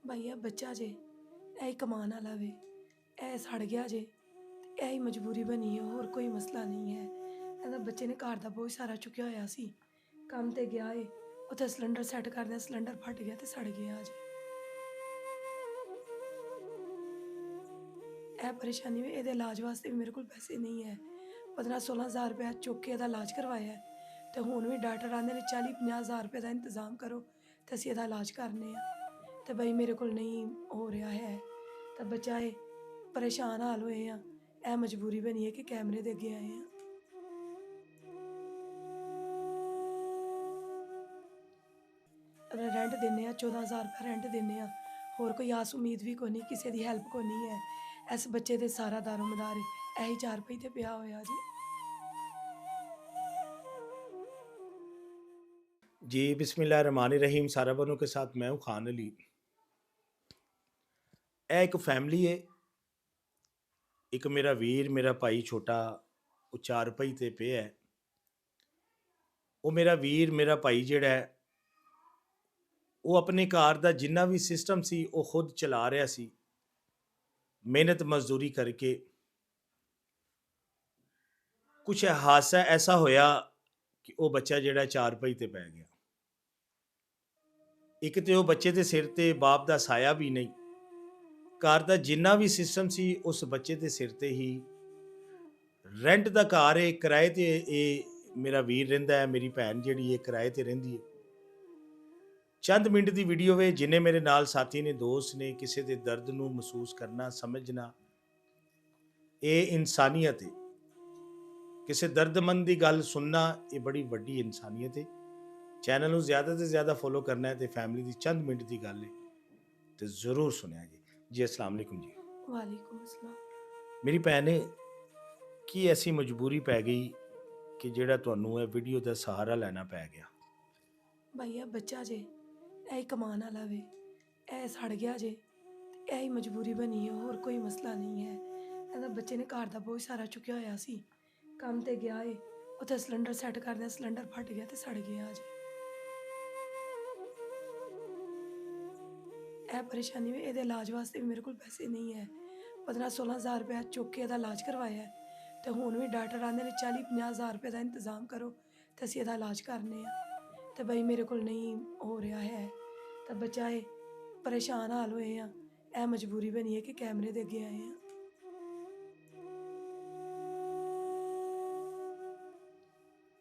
ਭਈਆ ਬੱਚਾ ਜੇ ਇਹ ਹੀ ਕਮਾਉਣ ਵਾਲਾ ਵੇ। ਇਹ ਸੜ ਗਿਆ ਜੇ ਤੇ ਇਹ ਹੀ ਮਜਬੂਰੀ ਬਣੀ ਹੈ, ਹੋਰ ਕੋਈ ਮਸਲਾ ਨਹੀਂ ਹੈ। ਇਹਦਾ ਬੱਚੇ ਨੇ ਘਰ ਦਾ ਬਹੁਤ ਸਾਰਾ ਚੁੱਕਿਆ ਹੋਇਆ ਸੀ, ਕੰਮ ਤੇ ਗਿਆ ਏ, ਉੱਥੇ ਸਿਲੰਡਰ ਸੈੱਟ ਕਰਦਿਆਂ ਸਿਲੰਡਰ ਫਟ ਗਿਆ ਤੇ ਸੜ ਗਿਆ ਜੇ। ਇਹ ਪਰੇਸ਼ਾਨੀ ਵੀ ਇਹਦੇ ਇਲਾਜ ਵਾਸਤੇ ਵੀ ਮੇਰੇ ਕੋਲ ਪੈਸੇ ਨਹੀਂ ਹੈ। 15-16 ਹਜ਼ਾਰ ਰੁਪਇਆ ਚੁੱਕ ਕੇ ਇਹਦਾ ਇਲਾਜ ਕਰਵਾਇਆ ਹੈ ਤੇ ਹੁਣ ਵੀ ਡਾਕਟਰ ਆਂਦੇ ਨੇ 40-50 ਹਜ਼ਾਰ ਰੁਪਏ ਦਾ ਇੰਤਜ਼ਾਮ ਕਰੋ ਤੇ ਅਸੀਂ ਇਹਦਾ ਇਲਾਜ ਕਰਨੇ ਆ। ਤੇ ਬਈ ਮੇਰੇ ਕੋਲ ਨਹੀਂ ਹੋ ਰਿਹਾ ਹੈ ਤਾਂ ਬੱਚਾ ਇਹ ਪਰੇਸ਼ਾਨ ਹਾਲ ਹੋਏ ਆ। ਇਹ ਮਜਬੂਰੀ ਬਣੀ ਹੈ ਕਿ ਕੈਮਰੇ ਦੇ ਅੱਗੇ ਆਏ ਆ। ਰੈਂਟ ਦਿੰਦੇ ਆ, 14,000 ਰੁਪਏ ਰੈਂਟ ਦਿੰਦੇ ਆ। ਹੋਰ ਕੋਈ ਆਸ ਉਮੀਦ ਵੀ ਕੋਈ ਨਹੀਂ, ਕਿਸੇ ਦੀ ਹੈਲਪ ਕੋਈ ਨਹੀਂ ਹੈ। ਇਸ ਬੱਚੇ ਦੇ ਸਾਰਾ ਦਾਰੋਮਦਾਰ ਇਹੀ 4 ਰੁਪਏ ਤੇ ਪਿਆ ਹੋਇਆ ਜੀ। जी बिस्मिल्लाहिर्रहमानिर्रहीम। सारा बनों के साथ मैं हूँ खान अली। ਇਹ ਇੱਕ ਫੈਮਿਲੀ ਹੈ। ਇੱਕ ਮੇਰਾ ਵੀਰ, ਮੇਰਾ ਭਾਈ ਛੋਟਾ, ਉਹ 4 ਰੁਪਏ ਤੇ ਪਿਆ ਹੈ। ਉਹ ਮੇਰਾ ਵੀਰ, ਮੇਰਾ ਭਾਈ ਜਿਹੜਾ ਹੈ, ਉਹ ਆਪਣੇ ਘਰ ਦਾ ਜਿੰਨਾ ਵੀ ਸਿਸਟਮ ਸੀ ਉਹ ਖੁਦ ਚਲਾ ਰਿਹਾ ਸੀ, ਮਿਹਨਤ ਮਜ਼ਦੂਰੀ ਕਰਕੇ। ਕੁਛ ਹਾਦਸਾ ਐਸਾ ਹੋਇਆ ਕਿ ਉਹ ਬੱਚਾ ਜਿਹੜਾ 4 ਰੁਪਏ ਤੇ ਪੈ ਗਿਆ। ਇੱਕ ਤੇ ਉਹ ਬੱਚੇ ਦੇ ਸਿਰ ਤੇ ਬਾਪ ਦਾ ਸਾਇਆ ਵੀ ਨਹੀਂ, ਘਰ ਦਾ ਜਿੰਨਾ ਵੀ ਸਿਸਟਮ ਸੀ ਉਸ ਬੱਚੇ ਦੇ ਸਿਰ ਤੇ ਹੀ। ਰੈਂਟ ਦਾ ਘਰ ਹੈ, ਕਿਰਾਏ ਤੇ ਇਹ ਮੇਰਾ ਵੀਰ ਰਹਿੰਦਾ ਹੈ, ਮੇਰੀ ਭੈਣ ਜਿਹੜੀ ਹੈ ਕਿਰਾਏ ਤੇ ਰਹਿੰਦੀ ਹੈ। ਚੰਦ ਮਿੰਟ ਦੀ ਵੀਡੀਓ ਵੇ, ਜਿਨੇ ਮੇਰੇ ਨਾਲ ਸਾਥੀ ਨੇ, ਦੋਸਤ ਨੇ, ਕਿਸੇ ਦੇ ਦਰਦ ਨੂੰ ਮਹਿਸੂਸ ਕਰਨਾ, ਸਮਝਣਾ, ਇਹ ਇਨਸਾਨੀਅਤ ਹੈ। ਕਿਸੇ ਦਰਦਮੰਦ ਦੀ ਗੱਲ ਸੁਣਨਾ, ਇਹ ਬੜੀ ਵੱਡੀ ਇਨਸਾਨੀਅਤ ਹੈ। ਚੈਨਲ ਨੂੰ ਜ਼ਿਆਦਾ ਤੋਂ ਜ਼ਿਆਦਾ ਫੋਲੋ ਕਰਨਾ ਹੈ ਤੇ ਫੈਮਿਲੀ ਦੀ ਚੰਦ ਮਿੰਟ ਦੀ ਗੱਲ ਹੈ ਤੇ ਜ਼ਰੂਰ ਸੁਣਿਆ ਜੀ। अस्सलाम वालेकुम जी। ਵਾਲੇਕੁਮ ਅਸਲਾਮ। ਮੇਰੀ ਭੈਣ ਨੇ ਕੀ ਐਸੀ ਮਜਬੂਰੀ ਪੈ ਗਈ ਕਿ ਜਿਹੜਾ ਤੁਹਾਨੂੰ ਇਹ ਵੀਡੀਓ ਦਾ ਸਹਾਰਾ ਲੈਣਾ ਪੈ ਗਿਆ? ਭਈਆ ਬੱਚਾ ਜੇ ਇਹ ਹੀ ਕਮਾਉਣ ਵਾਲਾ ਵੇ। ਇਹ ਸੜ ਗਿਆ ਜੇ ਤੇ ਇਹ ਹੀ ਮਜਬੂਰੀ ਬਣੀ ਹੈ, ਹੋਰ ਕੋਈ ਮਸਲਾ ਨਹੀਂ ਹੈ। ਇਹਦਾ ਬੱਚੇ ਨੇ ਘਰ ਦਾ ਬਹੁਤ ਸਾਰਾ ਚੁੱਕਿਆ ਹੋਇਆ ਸੀ, ਕੰਮ ਤੇ ਗਿਆ ਏ, ਉੱਥੇ ਸਿਲੰਡਰ ਸੈੱਟ ਕਰਦਿਆਂ ਸਿਲੰਡਰ ਫਟ ਗਿਆ ਤੇ ਸੜ ਗਿਆ ਜੇ। ਇਹ ਪਰੇਸ਼ਾਨੀ ਵੀ ਇਹਦੇ ਇਲਾਜ ਵਾਸਤੇ ਵੀ ਮੇਰੇ ਕੋਲ ਪੈਸੇ ਨਹੀਂ ਹੈ। 15-16 ਹਜ਼ਾਰ ਰੁਪਇਆ ਚੁੱਕ ਕੇ ਇਹਦਾ ਇਲਾਜ ਕਰਵਾਇਆ ਹੈ ਤੇ ਹੁਣ ਵੀ ਡਾਕਟਰ ਆਂਦੇ ਨੇ 40-50 ਹਜ਼ਾਰ ਰੁਪਏ ਦਾ ਇੰਤਜ਼ਾਮ ਕਰੋ ਤੇ ਅਸੀਂ ਇਹਦਾ ਇਲਾਜ ਕਰਨੇ ਆ। ਤੇ ਬਈ ਮੇਰੇ ਕੋਲ ਨਹੀਂ ਹੋ ਰਿਹਾ ਹੈ ਤਾਂ ਬੱਚਾ ਇਹ ਪਰੇਸ਼ਾਨ ਹਾਲ ਹੋਏ ਆ। ਇਹ ਮਜਬੂਰੀ ਬਣੀ ਹੈ ਕਿ ਕੈਮਰੇ ਦੇ ਅੱਗੇ ਆਏ ਆ।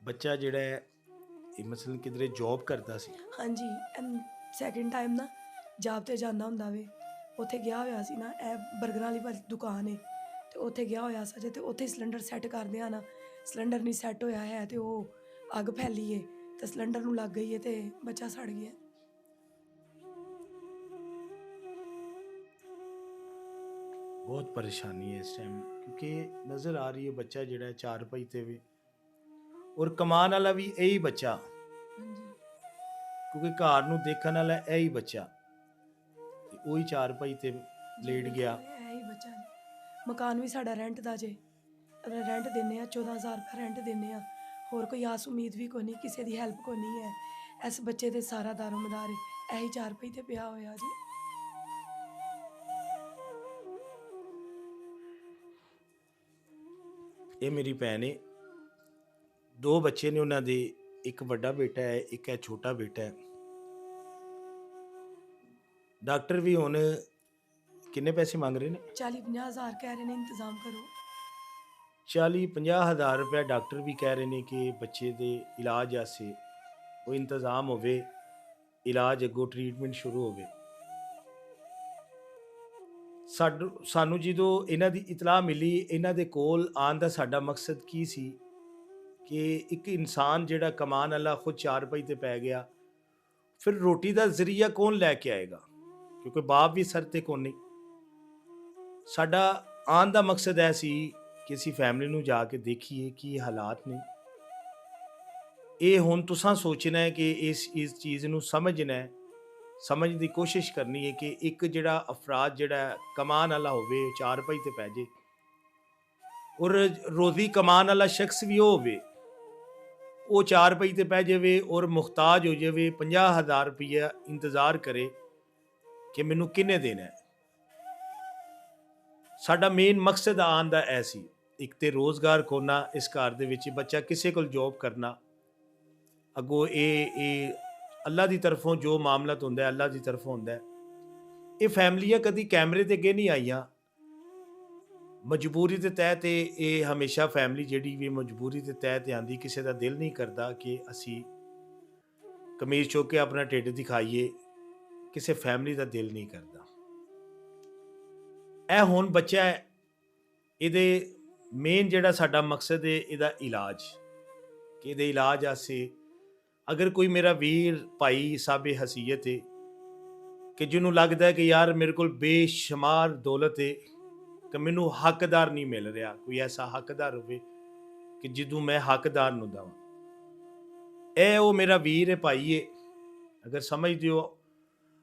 ਬੱਚਾ ਜਿਹੜਾ ਹੈ ਇਹ ਮਸਲਨ ਕਿਧਰੇ ਜੌਬ ਕਰਦਾ ਸੀ? ਹਾਂਜੀ, ਸੈਕਿੰਡ ਟਾਈਮ ਨਾ ਜਾਬ ਤੇ ਜਾਂਦਾ ਹੁੰਦਾ ਵੇ। ਉੱਥੇ ਗਿਆ ਹੋਇਆ ਸੀ ਨਾ, ਇਹ ਬਰਗਰਾਂ ਵਾਲੀ ਦੁਕਾਨ ਏ ਤੇ ਉੱਥੇ ਗਿਆ ਹੋਇਆ ਸੀ ਤੇ ਉੱਥੇ ਸਿਲੰਡਰ ਸੈੱਟ ਕਰਦੇ ਆ ਨਾ, ਸਿਲੰਡਰ ਨਹੀਂ ਸੈੱਟ ਹੋਇਆ ਹੈ ਤੇ ਉਹ ਅੱਗ ਫੈਲੀ ਏ ਤੇ ਸਿਲੰਡਰ ਨੂੰ ਲੱਗ ਗਈ ਏ ਤੇ ਬੱਚਾ ਸੜ ਗਿਆ। ਬਹੁਤ ਪਰੇਸ਼ਾਨੀ ਹੈ ਇਸ ਟਾਈਮ, ਕਿਉਂਕਿ ਨਜ਼ਰ ਆ ਰਹੀ ਹੈ ਬੱਚਾ ਜਿਹੜਾ 4 ਰੁਪਏ ਤੇ ਵੀ, ਔਰ ਕਮਾਉਣ ਵਾਲਾ ਵੀ ਇਹੀ ਬੱਚਾ, ਹਾਂਜੀ, ਕਿਉਂਕਿ ਘਰ ਨੂੰ ਦੇਖਣ ਵਾਲਾ ਇਹੀ ਬੱਚਾ, ਤੇ ਉਹੀ 4 ਰੁਪਏ ਤੇ ਲੇਟ ਗਿਆ। ਇਹ ਹੀ ਬੱਚਾ ਜੀ। ਮਕਾਨ ਵੀ ਸਾਡਾ ਰੈਂਟ ਦਾ ਜੇ, ਰੈਂਟ ਦਿੰਦੇ ਆ, 14,000 ਰੁਪਏ ਰੈਂਟ ਦਿੰਦੇ ਆ। ਹੋਰ ਕੋਈ ਆਸ ਉਮੀਦ ਵੀ ਕੋਈ ਨਹੀਂ, ਕਿਸੇ ਦੀ ਹੈਲਪ ਕੋਈ ਨਹੀਂ ਹੈ। ਇਸ ਬੱਚੇ ਦੇ ਸਾਰਾ ਦਾਰੋਮਦਾਰ ਇਹੀ 4 ਰੁਪਏ ਤੇ ਪਿਆ ਹੋਇਆ ਜੀ। ਇਹ ਮੇਰੀ ਭੈਣ ਹੈ, 2 ਬੱਚੇ ਨੇ ਉਹਨਾਂ ਦੇ, ਇੱਕ ਵੱਡਾ ਬੇਟਾ ਹੈ, ਇੱਕ ਹੈ ਛੋਟਾ ਬੇਟਾ ਹੈ। ਡਾਕਟਰ ਵੀ ਹੁਣ ਕਿੰਨੇ ਪੈਸੇ ਮੰਗ ਰਹੇ ਨੇ? 40-50 ਹਜ਼ਾਰ ਕਹਿ ਰਹੇ ਨੇ, ਇੰਤਜ਼ਾਮ ਕਰੋ। 40-50 ਹਜ਼ਾਰ ਰੁਪਏ ਡਾਕਟਰ ਵੀ ਕਹਿ ਰਹੇ ਨੇ ਕਿ ਬੱਚੇ ਦੇ ਇਲਾਜ ਵਾਸਤੇ ਉਹ ਇੰਤਜ਼ਾਮ ਹੋਵੇ, ਇਲਾਜ ਅੱਗੋਂ ਟ੍ਰੀਟਮੈਂਟ ਸ਼ੁਰੂ ਹੋਵੇ। ਸਾਨੂੰ ਜਦੋਂ ਇਹਨਾਂ ਦੀ ਇਤਲਾਹ ਮਿਲੀ, ਇਹਨਾਂ ਦੇ ਕੋਲ ਆਉਣ ਦਾ ਸਾਡਾ ਮਕਸਦ ਕੀ ਸੀ ਕਿ ਇੱਕ ਇਨਸਾਨ ਜਿਹੜਾ ਕਮਾਉਣ ਵਾਲਾ ਖੁਦ 4 ਰੁਪਏ ਤੇ ਪੈ ਗਿਆ, ਫਿਰ ਰੋਟੀ ਦਾ ਜ਼ਰੀਆ ਕੌਣ ਲੈ ਕੇ ਆਏਗਾ? ਕਿਉਂਕਿ ਬਾਪ ਵੀ ਸਰ ਤੇ ਕੋਈ ਨਹੀਂ। ਸਾਡਾ ਆਉਣ ਦਾ ਮਕਸਦ ਇਹ ਸੀ ਕਿ ਅਸੀਂ ਫੈਮਿਲੀ ਨੂੰ ਜਾ ਕੇ ਦੇਖੀਏ ਕੀ ਹਾਲਾਤ ਨੇ। ਇਹ ਹੁਣ ਤੁਸੀਂ ਸੋਚਣਾ ਹੈ ਕਿ ਇਸ ਚੀਜ਼ ਨੂੰ ਸਮਝਣਾ ਹੈ, ਸਮਝ ਦੀ ਕੋਸ਼ਿਸ਼ ਕਰਨੀ ਹੈ ਕਿ ਇੱਕ ਜਿਹੜਾ ਅਫਰਾਦ ਜਿਹੜਾ ਕਮਾਉਣ ਵਾਲਾ ਹੋਵੇ, 4 ਰੁਪਏ ਤੇ ਪੈ ਜੇ, ਔਰ ਰੋਜ਼ੀ ਕਮਾਉਣ ਵਾਲਾ ਸ਼ਖਸ ਵੀ ਉਹ ਹੋਵੇ, ਉਹ 4 ਰੁਪਏ ਤੇ ਪੈ ਜਾਵੇ ਔਰ ਮੁਹਤਾਜ ਹੋ ਜਾਵੇ, 50 ਹਜ਼ਾਰ ਰੁਪਈਆ ਇੰਤਜ਼ਾਰ ਕਰੇ, ਕਿ ਮੈਨੂੰ ਕਿਹਨੇ ਦੇਣਾ ਹੈ। ਸਾਡਾ ਮੇਨ ਮਕਸਦ ਆਉਣ ਦਾ ਇਹ ਸੀ, ਇੱਕ ਤੇ ਰੋਜ਼ਗਾਰ ਖੋਣਾ ਇਸ ਘਰ ਦੇ ਵਿੱਚ, ਬੱਚਾ ਕਿਸੇ ਕੋਲ ਜੋਬ ਕਰਨਾ, ਅੱਗੋਂ ਇਹ ਅੱਲਾ ਦੀ ਤਰਫੋਂ ਜੋ ਮਾਮਲਤ ਹੁੰਦਾ ਹੈ, ਅੱਲਾ ਦੀ ਤਰਫੋਂ ਹੁੰਦਾ ਹੈ। ਇਹ ਫੈਮਲੀਆਂ ਕਦੀ ਕੈਮਰੇ ਦੇ ਅੱਗੇ ਨਹੀਂ ਆਈਆਂ, ਮਜਬੂਰੀ ਦੇ ਤਹਿਤ ਇਹ ਹਮੇਸ਼ਾ ਫੈਮਲੀ ਜਿਹੜੀ ਵੀ ਮਜਬੂਰੀ ਦੇ ਤਹਿਤ ਆਂਦੀ। ਕਿਸੇ ਦਾ ਦਿਲ ਨਹੀਂ ਕਰਦਾ ਕਿ ਅਸੀਂ ਕਮੀਜ਼ ਚੁੱਕ ਕੇ ਆਪਣਾ ਢਿੱਡ ਦਿਖਾਈਏ, ਕਿਸੇ ਫੈਮਲੀ ਦਾ ਦਿਲ ਨਹੀਂ ਕਰਦਾ। ਇਹ ਹੁਣ ਬੱਚਾ ਹੈ, ਇਹਦੇ ਮੇਨ ਜਿਹੜਾ ਸਾਡਾ ਮਕਸਦ ਹੈ ਇਹਦਾ ਇਲਾਜ, ਕਿ ਇਹਦੇ ਇਲਾਜ ਵਾਸਤੇ ਅਗਰ ਕੋਈ ਮੇਰਾ ਵੀਰ ਭਾਈ ਸਾਬੇ ਹਸੀਅਤ ਹੈ ਕਿ ਜਿਹਨੂੰ ਲੱਗਦਾ ਹੈ ਕਿ ਯਾਰ ਮੇਰੇ ਕੋਲ ਬੇਸ਼ੁਮਾਰ ਦੌਲਤ ਹੈ ਕਿ ਮੈਨੂੰ ਹੱਕਦਾਰ ਨਹੀਂ ਮਿਲ ਰਿਹਾ, ਕੋਈ ਐਸਾ ਹੱਕਦਾਰ ਹੋਵੇ ਕਿ ਜਿਹਨੂੰ ਮੈਂ ਹੱਕਦਾਰ ਨੂੰ ਦੇਵਾਂ, ਇਹ ਉਹ ਮੇਰਾ ਵੀਰ ਹੈ ਭਾਈ ਹੈ। ਅਗਰ ਸਮਝਦੇ ਹੋ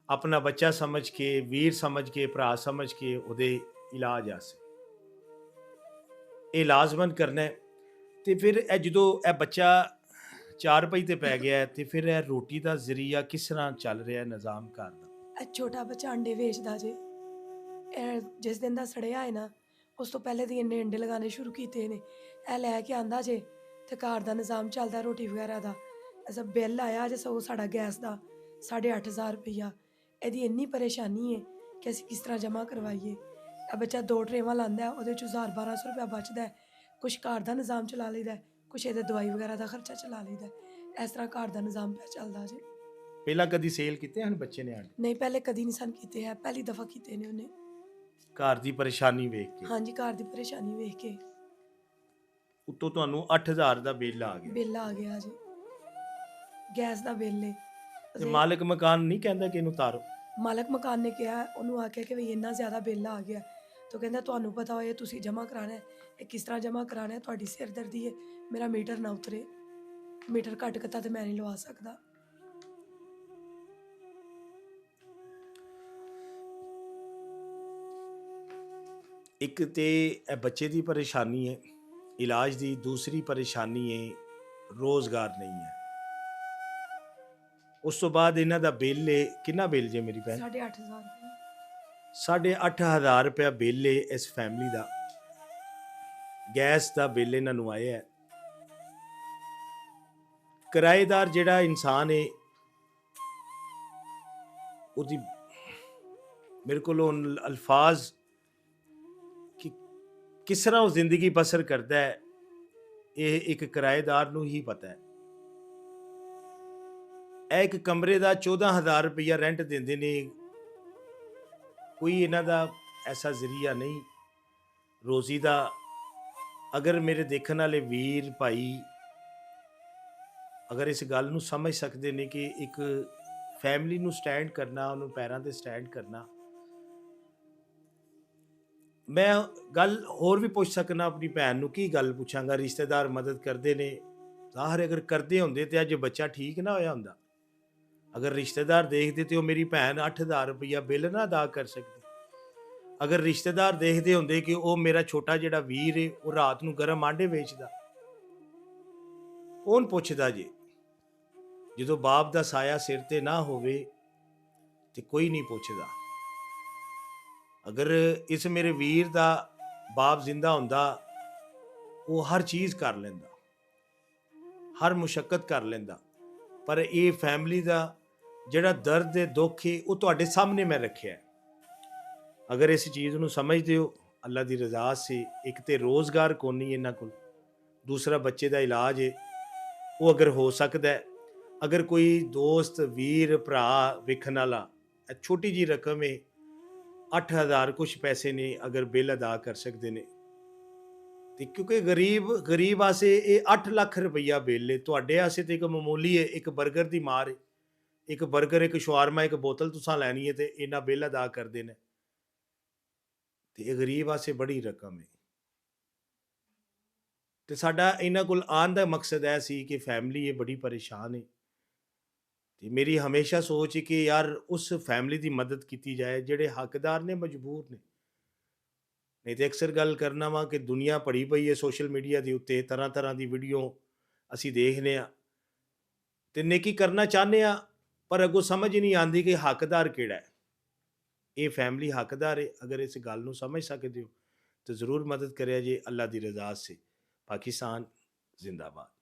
ਆਪਣਾ ਬੱਚਾ ਸਮਝ ਕੇ, ਵੀਰ ਸਮਝ ਕੇ, ਭਰਾ ਸਮਝ ਕੇ ਉਹਦੇ ਇਲਾਜ ਆਸੇ ਇਹ ਲਾਜ਼ਮਨ ਕਰਨਾ ਹੈ। ਤੇ ਫਿਰ ਇਹ ਜਦੋਂ ਇਹ ਬੱਚਾ 4 ਪਈ ਤੇ ਪੈ ਗਿਆ ਹੈ, ਤੇ ਫਿਰ ਇਹ ਰੋਟੀ ਦਾ ਜ਼ਰੀਆ ਕਿਸ ਤਰ੍ਹਾਂ ਚੱਲ ਰਿਹਾ ਨਿਜ਼ਾਮ ਘਰ ਦਾ? ਇਹ ਛੋਟਾ ਬੱਚਾ ਅੰਡੇ ਵੇਚਦਾ ਜੇ। ਇਹ ਜਿਸ ਦਿਨ ਦਾ ਸੜਿਆ ਹੈ ਨਾ, ਉਸ ਤੋਂ ਪਹਿਲੇ ਦੀ ਇੰਨੇ ਅੰਡੇ ਲਗਾਉਣੇ ਸ਼ੁਰੂ ਕੀਤੇ ਨੇ। ਇਹ ਲੈ ਕੇ ਆਂਦਾ ਜੇ ਤੇ ਘਰ ਦਾ ਨਿਜ਼ਾਮ ਚੱਲਦਾ, ਰੋਟੀ ਵਗੈਰਾ ਦਾ। ਐਸਾ ਬਿੱਲ ਆਇਆ ਜੇ ਸਗੋਂ ਸਾਡਾ ਗੈਸ ਦਾ 8,500 ਰੁਪਈਆ। ਇਹਦੀ ਇੰਨੀ ਪਰੇਸ਼ਾਨੀ ਹੈ ਕਿ ਅਸੀਂ ਕਿਸ ਤਰ੍ਹਾਂ ਜਮ੍ਹਾਂ ਕਰਵਾਈਏ। ਇਹ ਬੱਚਾ 2 ਟਰੇਵਾਂ ਲਾਉਂਦਾ, ਉਹਦੇ 'ਚੋਂ 1,000-1,200 ਰੁਪਇਆ ਬਚਦਾ। ਕੁਛ ਘਰ ਦਾ ਨਿਜ਼ਾਮ ਚਲਾ ਲਈਦਾ, ਕੁਛ ਇਹਦੇ ਦਵਾਈ ਵਗੈਰਾ ਦਾ ਖਰਚਾ ਚਲਾ ਲਈਦਾ। ਇਸ ਤਰ੍ਹਾਂ ਘਰ ਦਾ ਨਿਜ਼ਾਮ ਪਿਆ ਚੱਲਦਾ ਜੇ। ਪਹਿਲਾਂ ਕਦੀ ਸੇਲ ਕੀਤੇ ਹਨ ਬੱਚੇ ਨੇ ਆਂਡੇ? ਨਹੀਂ, ਪਹਿਲੇ ਕਦੀ ਨਹੀਂ ਸਨ ਕੀਤੇ ਹੈ, ਪਹਿਲੀ ਦਫਾ ਕੀਤੇ ਨੇ ਉਹਨੇ। ਘਰ ਦੀ ਪਰੇਸ਼ਾਨੀ ਵੇਖ ਕੇ? ਹਾਂਜੀ, ਘਰ ਦੀ ਪਰੇਸ਼ਾਨੀ ਵੇਖ ਕੇ। ਉੱਤੋਂ ਤੁਹਾਨੂੰ 8,000 ਦਾ ਬਿੱਲ ਆ ਗਿਆ? ਬਿੱਲ ਆ ਗਿਆ ਜੀ, ਗੈਸ ਦਾ ਬਿੱਲ ਹੈ। ਤੇ ਮਾਲਕ ਮਕਾਨ ਨਹੀਂ ਕਹਿੰਦਾ ਕਿ ਇਹਨੂੰ ਤਾਰੋ? ਮਾਲਕ ਮਕਾਨ ਨੇ ਕਿਹਾ, ਉਹਨੂੰ ਆਖਿਆ ਕਿ ਵੀ ਇੰਨਾ ਜ਼ਿਆਦਾ ਬਿੱਲ ਆ ਗਿਆ, ਤਾਂ ਕਹਿੰਦਾ ਤੁਹਾਨੂੰ ਪਤਾ ਹੋਏ ਤੁਸੀਂ ਜਮ੍ਹਾਂ ਕਰਾਣਾ ਹੈ, ਇਹ ਕਿਸ ਤਰ੍ਹਾਂ ਜਮ੍ਹਾਂ ਕਰਾਣਾ ਹੈ, ਤੁਹਾਡੀ ਸਿਰਦਰਦੀ ਹੈ, ਮੇਰਾ ਮੀਟਰ ਨਾ ਉਤਰੇ, ਮੀਟਰ ਘੱਟ ਕੀਤਾ ਤੇ ਮੈਂ ਨਹੀਂ ਲਵਾ ਸਕਦਾ। ਇੱਕ ਤੇ ਇਹ ਬੱਚੇ ਦੀ ਪਰੇਸ਼ਾਨੀ ਹੈ ਇਲਾਜ ਦੀ, ਦੂਸਰੀ ਪਰੇਸ਼ਾਨੀ ਹੈ ਰੋਜ਼ਗਾਰ ਨਹੀਂ ਹੈ। ਉਸ ਤੋਂ ਬਾਅਦ ਇਹਨਾਂ ਦਾ ਬਿੱਲ ਹੈ, ਕਿੰਨਾ ਬਿੱਲ ਜੇ ਮੇਰੀ ਭੈਣ? 8,500 ਰੁਪਏ। 8,500 ਰੁਪਇਆ ਬਿੱਲ ਹੈ ਇਸ ਫੈਮਿਲੀ ਦਾ। ਗੈਸ ਦਾ ਬਿੱਲ ਇਹਨਾਂ ਨੂੰ ਆਇਆ ਹੈ। ਕਿਰਾਏਦਾਰ ਜਿਹੜਾ ਇਨਸਾਨ ਹੈ, ਉਹਦੀ ਮੇਰੇ ਕੋਲ ਹੁਣ ਅਲਫਾਜ਼ ਕਿ ਕਿਸ ਤਰ੍ਹਾਂ ਉਹ ਜ਼ਿੰਦਗੀ ਬਸਰ ਕਰਦਾ ਹੈ, ਇਹ ਇੱਕ ਕਿਰਾਏਦਾਰ ਨੂੰ ਹੀ ਪਤਾ ਹੈ। ਇਹ ਇੱਕ ਕਮਰੇ ਦਾ 14,000 ਰੁਪਇਆ ਰੈਂਟ ਦਿੰਦੇ ਨੇ। ਕੋਈ ਇਹਨਾਂ ਦਾ ਐਸਾ ਜ਼ਰੀਆ ਨਹੀਂ ਰੋਜ਼ੀ ਦਾ। ਅਗਰ ਮੇਰੇ ਦੇਖਣ ਵਾਲੇ ਵੀਰ ਭਾਈ ਅਗਰ ਇਸ ਗੱਲ ਨੂੰ ਸਮਝ ਸਕਦੇ ਨੇ ਕਿ ਇੱਕ ਫੈਮਿਲੀ ਨੂੰ ਸਟੈਂਡ ਕਰਨਾ, ਉਹਨੂੰ ਪੈਰਾਂ ਤੇ ਸਟੈਂਡ ਕਰਨਾ। ਮੈਂ ਗੱਲ ਹੋਰ ਵੀ ਪੁੱਛ ਸਕਣਾ ਆਪਣੀ ਭੈਣ ਨੂੰ, ਕੀ ਗੱਲ ਪੁੱਛਾਂਗਾ? ਰਿਸ਼ਤੇਦਾਰ ਮਦਦ ਕਰਦੇ ਨੇ, ਜ਼ਾਹਰ ਅਗਰ ਕਰਦੇ ਹੁੰਦੇ ਤੇ ਅੱਜ ਬੱਚਾ ਠੀਕ ਨਾ ਹੋਇਆ ਹੁੰਦਾ। ਅਗਰ ਰਿਸ਼ਤੇਦਾਰ ਦੇਖਦੇ ਤੇ ਉਹ ਮੇਰੀ ਭੈਣ 8,000 ਰੁਪਇਆ ਬਿੱਲ ਨਾ ਅਦਾ ਕਰ ਸਕਦੀ। ਅਗਰ ਰਿਸ਼ਤੇਦਾਰ ਦੇਖਦੇ ਹੁੰਦੇ ਕਿ ਉਹ ਮੇਰਾ ਛੋਟਾ ਜਿਹੜਾ ਵੀਰ ਹੈ ਉਹ ਰਾਤ ਨੂੰ ਗਰਮ ਆਂਡੇ ਵੇਚਦਾ, ਕੌਣ ਪੁੱਛਦਾ ਜੀ? ਜਦੋਂ ਬਾਪ ਦਾ ਸਾਇਆ ਸਿਰ ਤੇ ਨਾ ਹੋਵੇ ਤੇ ਕੋਈ ਨਹੀਂ ਪੁੱਛਦਾ। ਅਗਰ ਇਸ ਮੇਰੇ ਵੀਰ ਦਾ ਬਾਪ ਜ਼ਿੰਦਾ ਹੁੰਦਾ, ਉਹ ਹਰ ਚੀਜ਼ ਕਰ ਲੈਂਦਾ, ਹਰ ਮੁਸ਼ੱਕਤ ਕਰ ਲੈਂਦਾ। ਪਰ ਇਹ ਫੈਮਿਲੀ ਦਾ ਜਿਹੜਾ ਦਰਦ ਹੈ, ਦੁੱਖ ਹੈ, ਉਹ ਤੁਹਾਡੇ ਸਾਹਮਣੇ ਮੈਂ ਰੱਖਿਆ। ਅਗਰ ਇਸ ਚੀਜ਼ ਨੂੰ ਸਮਝਦੇ ਹੋ, ਅੱਲਾ ਦੀ ਰਜ਼ਾ ਸੇ, ਇੱਕ ਤੇ ਰੋਜ਼ਗਾਰ ਕੋਨੀ ਇਹਨਾਂ ਕੋਲ, ਦੂਸਰਾ ਬੱਚੇ ਦਾ ਇਲਾਜ ਹੈ, ਉਹ ਅਗਰ ਹੋ ਸਕਦਾ ਹੈ, ਅਗਰ ਕੋਈ ਦੋਸਤ ਵੀਰ ਭਰਾ ਵੇਖਣ ਵਾਲਾ, ਇਹ ਛੋਟੀ ਜੀ ਰਕਮ ਹੈ, 8,000 ਕੁਛ ਪੈਸੇ ਨੇ, ਅਗਰ ਬਿੱਲ ਅਦਾ ਕਰ ਸਕਦੇ ਨੇ ਤੇ ਕਿਉਂਕਿ ਗਰੀਬ ਵਾਸਤੇ ਇਹ 8 ਲੱਖ ਰੁਪਈਆ ਬਿੱਲ ਹੈ, ਤੁਹਾਡੇ ਵਾਸਤੇ ਤੇ ਇੱਕ ਮਾਮੂਲੀ ਹੈ, ਇੱਕ 버ਗਰ ਦੀ ਮਾਰ ਹੈ, ਇੱਕ 버ਗਰ, ਇੱਕ ਸ਼ਵਾਰਮਾ, ਇੱਕ ਬੋਤਲ ਤੁਸੀਂ ਲੈਣੀ ਹੈ ਤੇ ਇਹਨਾਂ ਬਿੱਲ ਅਦਾ ਕਰਦੇ ਨੇ, ਤੇ ਇਹ ਗਰੀਬ ਵਾਸਤੇ ਬੜੀ ਰਕਮ ਹੈ। ਤੇ ਸਾਡਾ ਇਹਨਾਂ ਕੋਲ ਆਉਣ ਦਾ ਮਕਸਦ ਇਹ ਸੀ ਕਿ ਫੈਮਿਲੀ ਇਹ ਬੜੀ ਪਰੇਸ਼ਾਨ ਹੈ, ਤੇ ਮੇਰੀ ਹਮੇਸ਼ਾ ਸੋਚ ਹੈ ਕਿ ਯਾਰ ਉਸ ਫੈਮਿਲੀ ਦੀ ਮਦਦ ਕੀਤੀ ਜਾਏ ਜਿਹੜੇ ਹੱਕਦਾਰ ਨੇ, ਮਜਬੂਰ ਨੇ। ਨਹੀਂ ਤੇ ਅਕਸਰ ਗੱਲ ਕਰਨਾ ਵਾ ਕਿ ਦੁਨੀਆ ਪੜੀ ਪਈ ਹੈ ਸੋਸ਼ਲ ਮੀਡੀਆ ਦੇ ਉੱਤੇ, ਤਰ੍ਹਾਂ ਤਰ੍ਹਾਂ ਦੀ ਵੀਡੀਓ ਅਸੀਂ ਦੇਖਦੇ ਹਾਂ ਤੇ ਨੇਕੀ ਕਰਨਾ ਚਾਹੁੰਦੇ ਹਾਂ, ਪਰ ਅੱਗੋਂ ਸਮਝ ਨਹੀਂ ਆਉਂਦੀ ਕਿ ਹੱਕਦਾਰ ਕਿਹੜਾ ਹੈ। ਇਹ ਫੈਮਿਲੀ ਹੱਕਦਾਰ ਹੈ। ਅਗਰ ਇਸ ਗੱਲ ਨੂੰ ਸਮਝ ਸਕਦੇ ਹੋ ਤਾਂ ਜ਼ਰੂਰ ਮਦਦ ਕਰਿਆ ਜੇ। ਅੱਲਾ ਦੀ ਰਜ਼ਾ ਸੇ। ਪਾਕਿਸਤਾਨ ਜ਼ਿੰਦਾਬਾਦ।